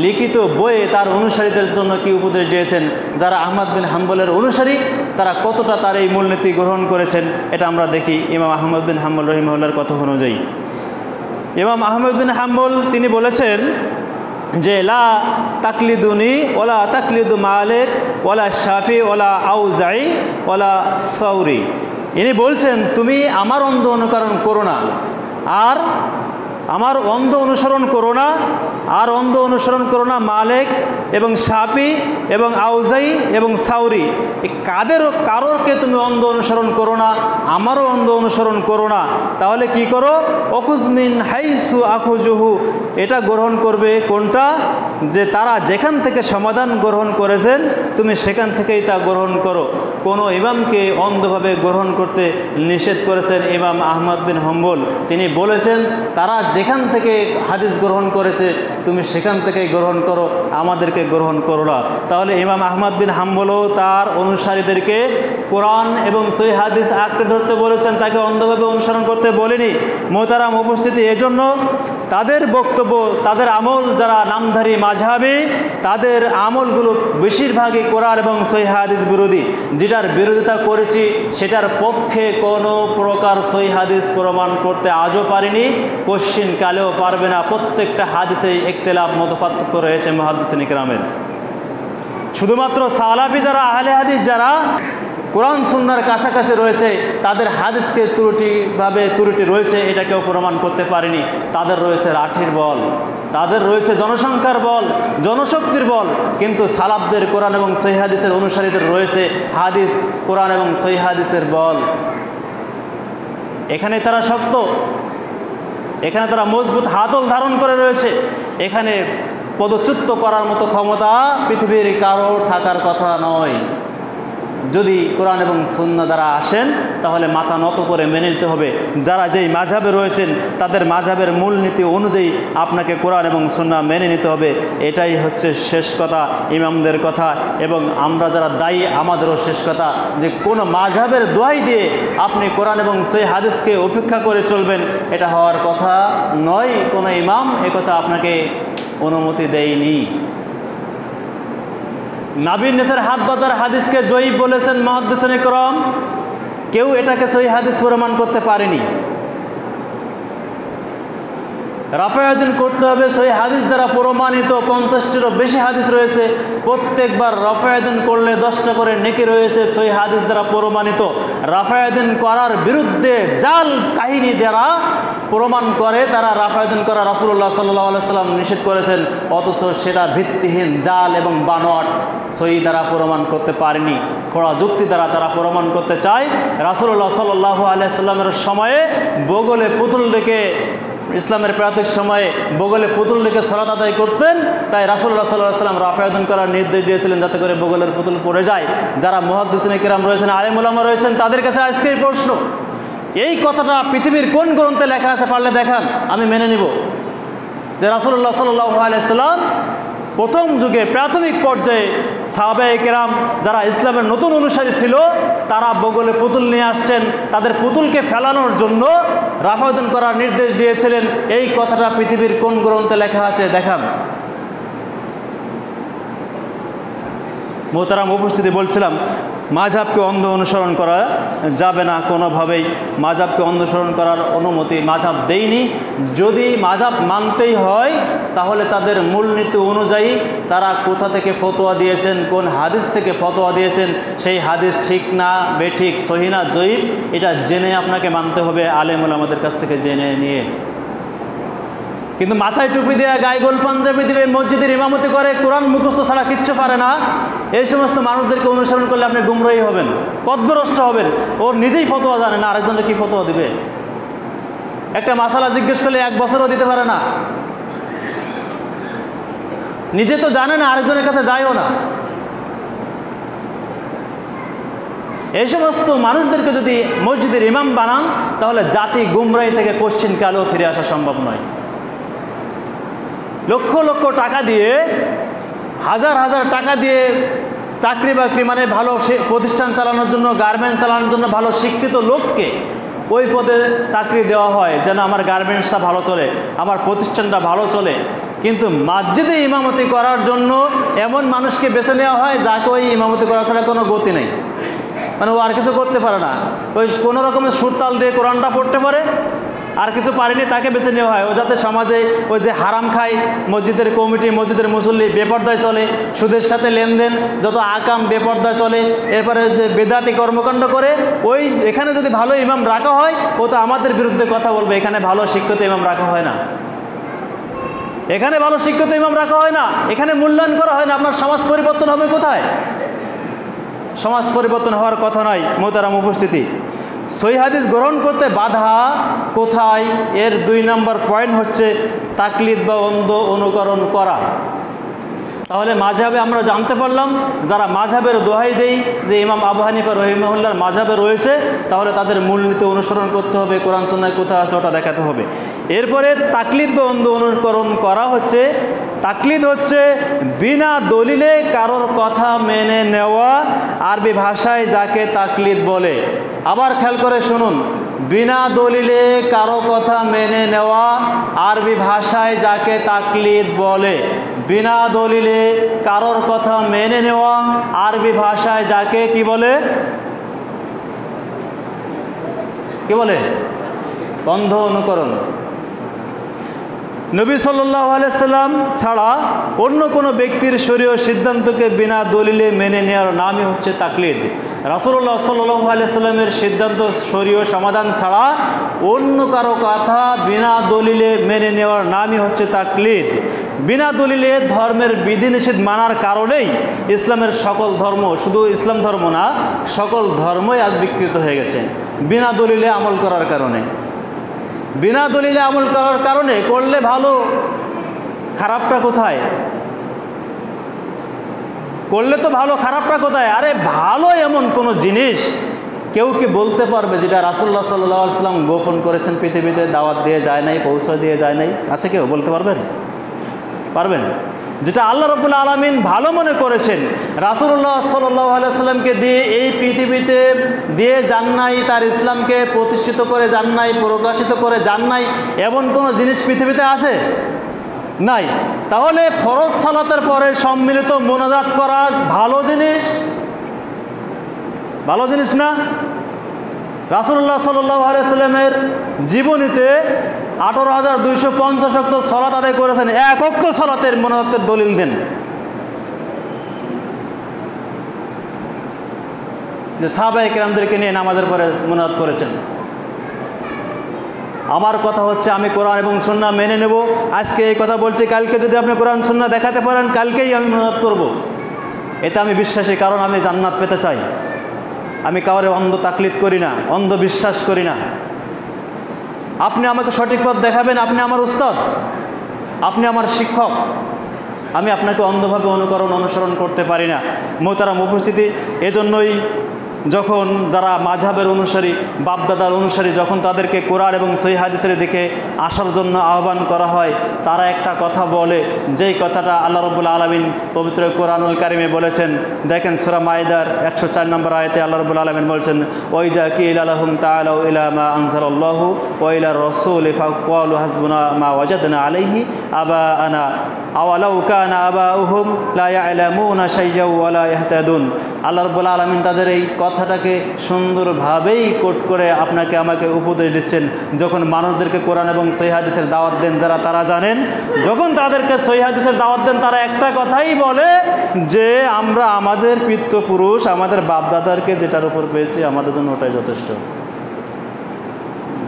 লিখিত বইয়ে তার অনুসারীদের জন্য কি উপদেশ দিয়েছেন। যারা আহমদ বিন হাম্বলের অনুসারী তারা কতটা তার এই মূলনীতি গ্রহণ করেছেন, এটা আমরা দেখি ইমাম আহমদ বিন হাম্বল রহিমাহুল্লাহর কথা অনুযায়ী। ইমাম আহমদ বিন হাম্বল তিনি বলেছেন যে লা তাকলিদুনি ওলা তাকলিদু মালিক ওলা শাফি ওলা আউজাই ওলা সাউরি। ইনি বলছেন, তুমি আমার অন্ধ অনুকরণ করো না, আর আমার অন্ধ অনুসরণ করো না, আর অন্ধ অনুসরণ করো না মালিক এবং শাফি এবং আউজাই এবং সাউরি। কারোরকে তুমি অন্ধ অনুসরণ করো না, আমারও অন্ধ অনুসরণ করো না। তাহলে কি করো? অকুজ মিন হাইসু আখুজুহু, এটা গ্রহণ করবে কোনটা? যে তারা যেখান থেকে সমাধান গ্রহণ করেছেন তুমি সেখান থেকেই তা গ্রহণ করো। কোনো ইমামকে অন্ধভাবে গ্রহণ করতে নিষেধ করেছেন ইমাম আহমদ বিন হাম্বল। তিনি বলেছেন তারা যেখান থেকে হাদিস গ্রহণ করেছে তুমি সেখান থেকেই গ্রহণ করো, আমাদেরকে গ্রহণ করো না। তাহলে ইমাম আহমদ বিন হাম্বলও তার অনুসারীদেরকে কোরআন এবং সহিহ হাদিস আঁকড়ে ধরতে বলেছেন, তাকে অন্ধভাবে অনুসরণ করতে বলেনি। মোহতারাম উপস্থিতি, এজন্য তাদের বক্তব্য, তাদের আমল, যারা নামধারী মাযহাবী তাদের আমলগুলো বেশিরভাগই কোরআন এবং সহিহ হাদিস বিরোধী। যেটার বিরোধিতা করেছি সেটার পক্ষে কোনো প্রকার সহিহ হাদিস প্রমাণ করতে আজও পারিনি, কোশ্চিন কালেও পারবে না। প্রত্যেকটা হাদিসেই ইখতিলাফ মতপার্থক্য রয়েছে মুহাদ্দিসিন কিরামের। শুধুমাত্র সালাফি যারা, আহলে হাদিস যারা কোরআন সুন্নাহর কাছাকাছি রয়েছে তাদের হাদিসকে ত্রুটি রয়েছে এটা কেউ প্রমাণ করতে পারেনি। তাদের রয়েছে লাঠির বল, তাদের রয়েছে জনসংখ্যার বল, জনশক্তির বল, কিন্তু সালাফদের কোরআন এবং সহিহ হাদিসের অনুসারীদের রয়েছে হাদিস, কোরআন এবং সহিহ হাদিসের বল। এখানে তারা শক্ত, এখানে তারা মজবুত হাতল ধারণ করে রয়েছে। এখানে পদচ্যুত করার মতো ক্ষমতা পৃথিবীর কারোর থাকার কথা নয়। যদি কোরআন এবং সুন্নাহ দ্বারা আসেন তাহলে মাথা নত করে মেনে নিতে হবে। যারা যেই মাযহাবে রয়েছেন তাদের মাযহাবের মূলনীতি অনুযায়ী আপনাকে কোরআন এবং সুন্নাহ মেনে নিতে হবে। এটাই হচ্ছে শেষ কথা, ইমামদের কথা, এবং আমরা যারা দায়ী আমাদেরও শেষ কথা, যে কোনো মাযহাবের দোহাই দিয়ে আপনি কোরআন এবং সহিহ হাদিসকে উপেক্ষা করে চলবেন, এটা হওয়ার কথা নয়। কোনো ইমাম একথা আপনাকে অনুমতি দেয়নি। নাবির নিচের হাত বাঁধার হাদিসকে জয়ীফ বলেছেন মুহাদ্দিসিন কিরাম, কেউ এটাকে সহিহ হাদিস প্রমাণ করতে পারেনি। রাফায়াদিন করতে হবে সহিহ হাদিস দ্বারা প্রমাণিত 50টিরও বেশি হাদিস রয়েছে। প্রত্যেকবার রাফায়াদিন করলে 10টা করে নেকি রয়েছে সহিহ হাদিস দ্বারা প্রমাণিত। রাফায়াদিন করার বিরুদ্ধে জাল কাহিনী দ্বারা প্রমাণ করে তারা রাফায়াদিন করা রাসূলুল্লাহ সাল্লাল্লাহু আলাইহি সাল্লাম নিষেধ করেছেন, অথচ সেটা ভিত্তিহীন জাল এবং বানোয়াট, সহিহ দ্বারা প্রমাণ করতে পারেনি। খোড়া যুক্তি দ্বারা তারা প্রমাণ করতে চায়। রাসূলুল্লাহ সাল্লাল্লাহু আলাইহি সাল্লামের সময়ে বগলে পুতুল রেখে, ইসলামের প্রাথমিক সময়ে বগলে পুতুল রেখে সালাত আদায় করতেন, তাই রাসূলুল্লাহ সাল্লাল্লাহু আলাইহি সাল্লাম রাফায়াদিন করার নির্দেশ দিয়েছিলেন যাতে করে বগলের পুতুল পড়ে যায়। যারা মুহাদ্দিসিন কিরাম রয়েছেন, আলেম উলামা রয়েছেন, তাদের কাছে আজকেই প্রশ্ন, এই কথাটা পৃথিবীর কোন গ্রন্থে লেখা আছে পারলে দেখান, আমি মেনে নিব যে রাসূলুল্লাহ সাল্লাল্লাহু আলাইহি সাল্লাম প্রথম যুগে প্রাথমিক পর্যায়ে সাহাবায়ে কেরাম যারা ইসলামের নতুন অনুসারী ছিল তারা বগলে পুতুল নিয়ে আসছেন, তাদের পুতুলকে ফেলানোর জন্য রাফাউদ্দিন করার নির্দেশ দিয়েছিলেন। এই কথাটা পৃথিবীর কোন গ্রন্থে লেখা আছে দেখান। মোহতারাম উপস্থিতি, বলছিলাম মাযহাবকে অন্ধ অনুসরণ করা যাবে না কোনোভাবেই। মাযহাবকে অনুসরণ করার অনুমতি মাযহাব দেয়নি। যদি মাযহাব মানতেই হয় তাহলে তাদের মূলনীতি অনুযায়ী তারা কোথা থেকে ফতোয়া দিয়েছেন, কোন হাদিস থেকে ফতোয়া দিয়েছেন, সেই হাদিস ঠিক না বেঠিক, সহিহ না জয়ীফ, এটা জেনে আপনাকে মানতে হবে, আলেম ওলামাদের কাছ থেকে জেনে নিয়ে। কিন্তু মাথায় টুপি দেওয়া, গায়ে গোল পাঞ্জাবি দিবে, মসজিদের ইমামতি করে, কোরআন মুখস্থ ছাড়া কিচ্ছু পারে না, এই সমস্ত মানুষদেরকে অনুসরণ করলে আপনি গুমরাহী হবেন, পথভ্রষ্ট হবেন। ওর নিজেই ফতোয়া জানে না, আরেকজনকে কি ফতোয়া দিবে? একটা মাসালা জিজ্ঞেস করলে 1 বছরও দিতে পারে না, নিজে তো জানে না, আরেকজনের কাছে যায়ও না। এই সমস্ত মানুষদেরকে যদি মসজিদের ইমাম বানান তাহলে জাতি গুমরাহী থেকে কোশ্চিন কালেও ফিরে আসা সম্ভব নয়। লক্ষ লক্ষ টাকা দিয়ে, হাজার হাজার টাকা দিয়ে চাকরি বাকরি মানে ভালো প্রতিষ্ঠান চালানোর জন্য, গার্মেন্টস চালানোর জন্য ভালো শিক্ষিত লোককে ওই পদে চাকরি দেওয়া হয় যেন আমার গার্মেন্টসটা ভালো চলে, আমার প্রতিষ্ঠানটা ভালো চলে। কিন্তু মসজিদে ইমামতি করার জন্য এমন মানুষকে বেছে নেওয়া হয় যাকে ওই ইমামতি করা ছাড়া কোনো গতি নেই, মানে ও আর কিছু করতে পারে না, ওই কোনো রকমের সুরতাল দিয়ে কোরআনটা পড়তে পারে, আর কিছু পারেনি, তাকে বেছে নেওয়া হয়। ও যাতে সমাজে ওই যে হারাম খায়, মসজিদের কমিটি, মসজিদের মুসল্লি বেপর্দায় চলে, সুদের সাথে লেনদেন, যত আকাম বেপর্দায় চলে, এরপরে যে বেদাতি কর্মকাণ্ড করে, ওই এখানে যদি ভালো ইমাম রাখা হয় ও তো আমাদের বিরুদ্ধে কথা বলবে, এখানে ভালো শিক্ষিত ইমাম রাখা হয় না, এখানে ভালো শিক্ষিত ইমাম রাখা হয় না, এখানে মূল্যায়ন করা হয় না। আপনার সমাজ পরিবর্তন হবে কোথায়? সমাজ পরিবর্তন হওয়ার কথা নয়। মোহতারাম উপস্থিতি, সহিহ হাদিস গ্রহণ করতে বাধা কোথায়? এর 2 নম্বর পয়েন্ট হচ্ছে তাকলিদ বা অন্ধ অনুকরণ করা। তাহলে মাযহাবে আমরা জানতে পারলাম, যারা মাযহাবের দোহাই দেই যে ইমাম আবু হানিফা রহিমাহুল্লাহর মাযহাবে রয়েছে, তাহলে তাদের মূলনীতি অনুসরণ করতে হবে, কোরআন সুন্নাহয় কোথায় আছে ওটা দেখাতে হবে। এরপরে তাকলিদ বা অন্ধ অনুকরণ করা হচ্ছে, তাকলিদ হচ্ছে বিনা দলিলে কারোর কথা মেনে নেওয়া, আরবি ভাষায় যাকে তাকলিদ বলে। আবার খেয়াল করে শুনুন, বিনা দলিলে কারো কথা মেনে নেওয়া, আরবি ভাষায় যাকে তাকলিদ বলে। বিনা দলিলে কারোর কথা মেনে নেওয়া, আরবি ভাষায় যাকে কি বলে? কি বলে? অন্ধ অনুকরণ। নবী সাল্লাল্লাহু আলাইহি সাল্লাম ছাড়া অন্য কোনো ব্যক্তির শরীয় সিদ্ধান্তকে বিনা দলিলে মেনে নেওয়ার নামই হচ্ছে তাকলিদ। রাসূলুল্লাহ সাল্লাল্লাহু আলাইহি সাল্লামের সিদ্ধান্ত শরীয় সমাধান ছাড়া অন্য কারো কথা বিনা দলিলে মেনে নেওয়ার নামই হচ্ছে তাকলিদ। বিনা দলিলে ধর্মের বিধিনিষেধ মানার কারণেই ইসলামের সকল ধর্ম, শুধু ইসলাম ধর্ম না, সকল ধর্মই আজ বিকৃত হয়ে গেছে বিনা দলিলে আমল করার কারণে। বিনা দলিলে আমল করার কারণে করলে ভালো, খারাপটা কোথায়? করলে তো ভালো, খারাপটা কোথায়? আরে ভালো এমন কোনো জিনিস কেউ কি বলতে পারবে যেটা রাসূলুল্লাহ সাল্লাল্লাহু আলাইহি ওয়াসাল্লাম গোপন করেছেন, পৃথিবীতে দাওয়াত দিয়ে যায় নাই, পৌঁছে দিয়ে যায় নাই? আছে কেউ বলতে পারবেন? পারবেন? যেটা আল্লাহ রাব্বুল আলামিন ভালো মনে করেছেন, রাসূলুল্লাহ সাল্লাল্লাহু আলাইহি ওয়াসাল্লামকে দিয়ে এই পৃথিবীতে দিয়ে যান নাই, তার ইসলামকে প্রতিষ্ঠিত করে যান নাই, প্রকাশিত করে যান নাই, এমন কোনো জিনিস পৃথিবীতে আছে? নাই। তাহলে ফরজ সালাতের পরে সম্মিলিত মোনাজাত করা ভালো জিনিস, ভালো জিনিস না? রাসূলুল্লাহ সাল্লাল্লাহু আলাইহি ওয়াসাল্লামের জীবনীতে 18,250 ওয়াক্ত সালাত আদায় করেছেন। 1 ওয়াক্ত সালাতের মোনাজাতের দলিল দেন যে সাহাবায়ে কেরামদেরকে নিয়ে নামাজের পরে মোনাজাত করেছেন। আমার কথা হচ্ছে আমি কোরআন এবং সুন্নাহ মেনে নেব। আজকে এই কথা বলছি, কালকে যদি আপনি কোরআন সুন্নাহ দেখাতে পারেন, কালকেই আমি মোনাজাত করব। এটা আমি বিশ্বাসী, কারণ আমি জান্নাত পেতে চাই। আমি কাউরে অন্ধ তাকলিদ করি না, অন্ধ বিশ্বাস করি না। আপনি আমাকে সঠিক পথ দেখাবেন, আপনি আমার উস্তাদ, আপনি আমার শিক্ষক, আমি আপনাকে অন্ধভাবে অনুসরণ করতে পারি না। মোহতারাম উপস্থিতি, এজন্যই যখন যারা মাযহাবের অনুসারী, বাপদাদার অনুসারী, যখন তাদেরকে কোরআন এবং সহিহ হাদিসের দিকে আসার জন্য আহ্বান করা হয়, তারা একটা কথা বলে, যেই কথাটা আল্লাহ রাব্বুল আলামিন পবিত্র কোরআনুল কারিমে বলেছেন। দেখেন সূরা মাইদার 104 নম্বর আয়াতে আল্লাহ রাব্বুল আলামিন বলছেন, ওয়াইজা কিলা লাহুম তাআলাউ ইলা মা আনজালাল্লাহু ওয়া ইলা রাসূলি ফাকালু হাসবুনা মা ওয়াজাদনা আলাইহি আবাআনা আওয়ালাউ কানা আবাউহুম লা ইয়ালামুনা শাইয়্যাও ওয়া লা ইয়াহতাদুন। আল্লাহ রাব্বুল আলামিন তাদের এই কথাটাকে সুন্দরভাবেই কোট করে আপনাকে আমাকে উপদেশ দিচ্ছেন। যখন মানুষদেরকে কোরআন এবং সহিহ হাদিসের দাওয়াত দেন, যারা তারা জানেন, যখন তাদেরকে সহিহ হাদিসের দাওয়াত দেন, তারা একটা কথাই বলে যে আমরা আমাদের পিতৃপুরুষ, আমাদের বাপদাদারকে যেটার উপর পেয়েছি আমাদের জন্য ওটাই যথেষ্ট।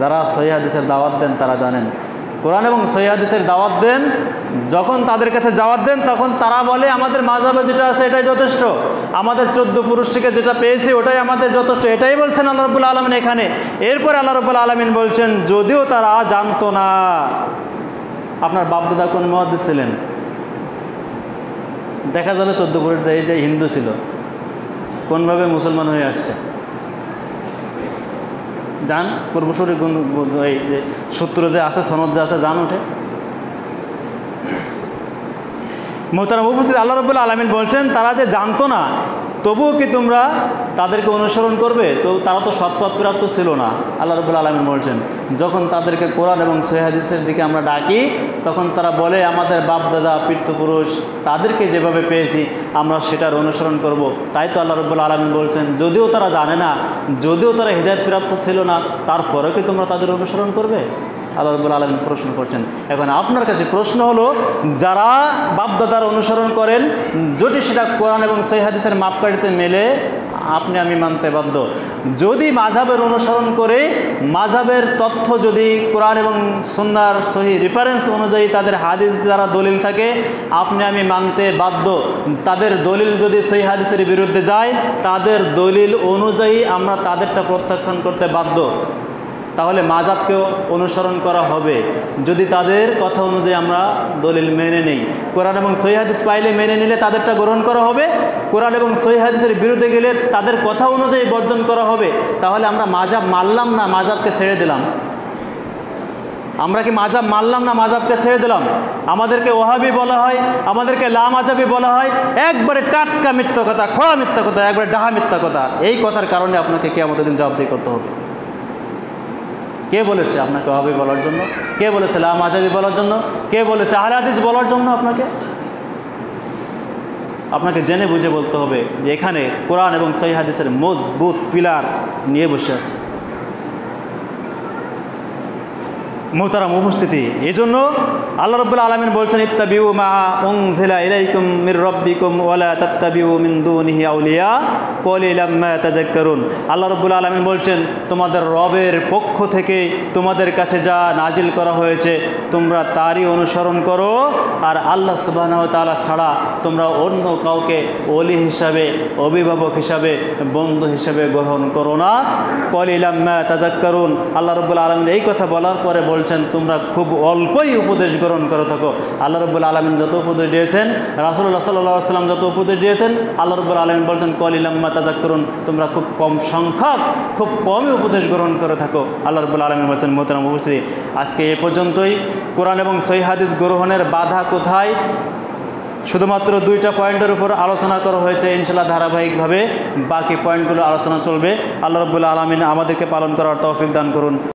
যারা সহিহ হাদিসের দাওয়াত দেন তারা জানেন, কোরআন এবং সহিহ হাদিসের দাওয়াত দেন, যখন তাদের কাছে দাওয়াত দেন তখন তারা বলে আমাদের মাযহাবে যেটা আছে এটাই যথেষ্ট, আমাদের 14 পুরুষ থেকে যেটা পেয়েছি ওটাই আমাদের যথেষ্ট। এটাই বলছেন আল্লাহ রাব্বুল আলামিন এখানে। এরপরে আল্লাহ রাব্বুল আলামিন বলছেন, যদিও তারা জানতো না আপনার বাপদাদা কোন মুহাদ্দিস ছিলেন। দেখা যাবে 14 পুরুষ যে হিন্দু ছিল, কোনভাবে মুসলমান হয়ে আসছে। যান পূর্বসূরি এই যে সূত্র যে আছে, সনদ যে আছে, যান ওঠে। মোহতারাম উপস্থিত, আল্লাহ রাব্বুল আলামিন বলছেন তারা যে জানতো না, তবুও কি তোমরা তাদেরকে অনুসরণ করবে? তো তারা তো সৎপথ প্রাপ্ত ছিল না। আল্লাহ রাব্বুল আলামিন বলছেন যখন তাদেরকে কোরআন এবং সহিহ হাদিসের দিকে আমরা ডাকি, তখন তারা বলে আমাদের বাপদাদা, পিতৃপুরুষ তাদেরকে যেভাবে পেয়েছি আমরা সেটার অনুসরণ করব। তাই তো আল্লাহ রাব্বুল আলামিন বলছেন যদিও তারা জানে না, যদিও তারা হিদায়াত প্রাপ্ত ছিল না, তারপরেও কি তোমরা তাদের অনুসরণ করবে? আল্লাহ রাব্বুল আলামিন প্রশ্ন করছেন। এখন আপনার কাছে প্রশ্ন হলো, যারা বাপদাদার অনুসরণ করেন, যদি সেটা কোরআন এবং সহিহ হাদিসের মাপকাঠিতে মেলে, আপনি আমি মানতে বাধ্য। যদি মাযহাবের অনুসরণ করে মাযহাবের তথ্য যদি কোরআন এবং সুন্নাহর সহি রেফারেন্স অনুযায়ী তাদের হাদিস দ্বারা দলিল থাকে, আপনি আমি মানতে বাধ্য। তাদের দলিল যদি সহি হাদিসের বিরুদ্ধে যায়, তাদের দলিল অনুযায়ী আমরা তাদেরটা প্রত্যাখ্যান করতে বাধ্য। তাহলে মাযহাবকেও অনুসরণ করা হবে যদি তাদের কথা অনুযায়ী আমরা দলিল মেনে নেই। কোরআন এবং সহিহ হাদিস পাইলে মেনে নিলে তাদেরটা গ্রহণ করা হবে, কোরআন এবং সহিহ হাদিসের বিরুদ্ধে গেলে তাদের কথা অনুযায়ী বর্জন করা হবে। তাহলে আমরা মাযহাব মানলাম না, মাযহাবকে ছেড়ে দিলাম। আমরা কি মাযহাব মানলাম না, মাযহাবকে ছেড়ে দিলাম? আমাদেরকে ওহাবি বলা হয়, আমাদেরকে লা মাযহাবি বলা হয়। একবারে টাটকা মিথ্যা কথা, খোড়া মিথ্যা কথা, একবারে ডাহা মিথ্যা কথা। এই কথার কারণে আপনাকে কিয়ামতের দিন জবাবদিহি করতে হবে। কে বলেছে আপনাকে ওহাবি বলার জন্য? কে বলেছে লা মাযহাবি বলার জন্য? কে বলেছে আহলে হাদিস বলার জন্য? আপনাকে জেনে বুঝে বলতে হবে যে এখানে কোরআন এবং সহিহ হাদিসের মজবুত পিলার নিয়ে বসে আছে। মোহতারাম উপস্থিতি, এই জন্য আল্লাহ রাব্বুল আলামিন বলছেন ইত্তাবিউ মা উনজিলা ইলাইকুম মির রাব্বিকুম ওয়া লা তাত্তাবিউ মিন দুনিহি আউলিয়া কলিলাম মা তাযাক্কারুন। আল্লাহ রাব্বুল আলামিন বলছেন তোমাদের রবের পক্ষ থেকে তোমাদের কাছে যা নাজিল করা হয়েছে তোমরা তারই অনুসরণ করো, আর আল্লাহ সুবহানাহু ওয়া তাআলা ছাড়া তোমরা অন্য কাউকে ওলি হিসাবে, অভিভাবক হিসাবে, বন্ধু হিসাবে গ্রহণ করো না। কলিলাম মা তাযাক্কারুন। আল্লাহ রাব্বুল আলামিন এই কথা বলার পরে বলছেন তোমরা খুব অল্পই উপদেশ গ্রহণ করে থাকো। আল্লাহ রাব্বুল আলামিন যত উপদেশ দিয়েছেন, রাসূলুল্লাহ সাল্লাল্লাহু আলাইহি ওয়াসাল্লাম যত উপদেশ দিয়েছেন, আল্লাহ রাব্বুল আলামিন বলছেন কলিলাম মা তাযাক্কারুন, তোমরা খুব কম সংখ্যক, খুব কমই উপদেশ গ্রহণ করে থাকো। আল্লাহ রাব্বুল আলামিন বলছেন। মোহতারাম উপস্থিতি, আজকে এ পর্যন্তই। কোরআন এবং সহিহ হাদিস গ্রহণের বাধা কোথায়, শুধুমাত্র 2টা পয়েন্টের উপর আলোচনা করা হয়েছে। ইনশাআল্লাহ ধারাবাহিকভাবে বাকি পয়েন্টগুলো আলোচনা চলবে। আল্লাহ রাব্বুল আলামিন আমাদেরকে পালন করার তৌফিক দান করুন।